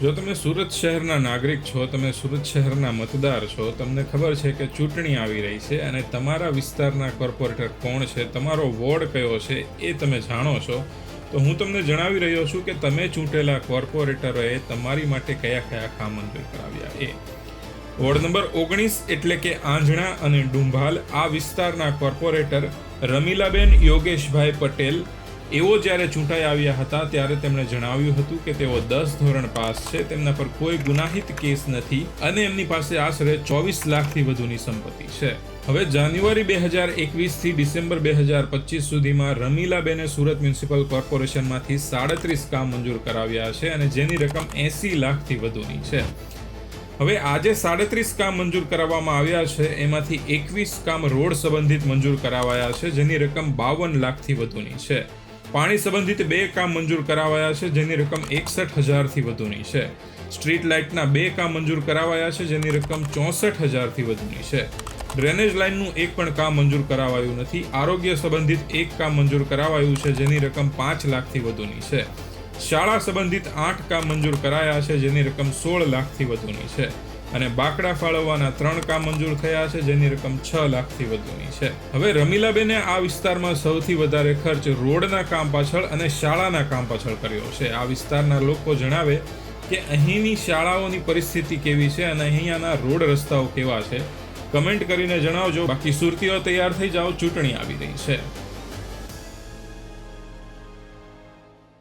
જો તમે સુરત શહેરના નાગરિક છો, તમે સુરત શહેરના મતદાર છો, તમને ખબર છે કે ચૂંટણી આવી રહી છે અને તમારા વિસ્તારના કોર્પોરેટર કોણ છે, તમારો વોર્ડ કયો છે એ તમે જાણો છો, તો હું તમને જણાવી રહ્યો છું કે તમે ચૂંટેલા કોર્પોરેટરોએ તમારી માટે કયા કયા કામ મંજૂર કરાવ્યા. વોર્ડ નંબર 19 એટલે કે આંજણા અને ડુંભાલ, આ વિસ્તારના કોર્પોરેટર રમીલાબેન યોગેશભાઈ પટેલ એવો જ્યારે ચૂંટાઈ આવ્યા હતા ત્યારે તેમણે જણાવ્યું હતું કે તેઓ 10 ધોરણ પાસ છે, તેમના પર કોઈ ગુનાહિત કેસ નથી અને એમની પાસે આશરે 24 લાખથી વધુની સંપત્તિ છે. હવે જાન્યુઆરી 2021 થી ડિસેમ્બર 2025 સુધીમાં રમીલાબેને સુરત મ્યુનિસિપલ કોર્પોરેશનમાંથી 37 કામ મંજૂર કરાવ્યા છે અને જેની રકમ 80 લાખથી વધુની છે. હવે આજે 37 કામ મંજૂર કરાવવામાં આવ્યા છે, એમાંથી 21 કામ રોડ સંબંધિત મંજૂર કરાવાયા છે જેની રકમ 52 લાખથી વધુની છે. પાણી સંબંધિત 2 કામ મંજૂર કરાવાયા છે જેની રકમ 61,000થી વધુની છે. સ્ટ્રીટ લાઇટના 2 કામ મંજૂર કરાવાયા છે જેની રકમ 64,000થી વધુની છે. ડ્રેનેજ લાઇનનું એક પણ કામ મંજૂર કરાવાયું નથી. આરોગ્ય સંબંધિત 1 કામ મંજૂર કરાવાયું છે જેની રકમ 5 લાખથી વધુની છે. શાળા સંબંધિત 8 કામ મંજૂર કરાયા છે જેની રકમ 16 લાખથી વધુની છે અને બાકડા ફાળવવાના 3 કામ મંજૂર થયા છે જેની રકમ 6 લાખથી વધુની છે. હવે રમીલાબેને આ વિસ્તારમાં સૌથી વધારે ખર્ચ રોડના કામ પાછળ અને શાળાના કામ પાછળ કર્યો છે. આ વિસ્તારના લોકો જણાવે કે અહીંની શાળાઓની પરિસ્થિતિ કેવી છે અને અહીંયાના રોડ રસ્તાઓ કેવા છે, કમેન્ટ કરીને જણાવજો. બાકી સુરતીઓ તૈયાર થઈ જાઓ, ચૂંટણી આવી રહી છે.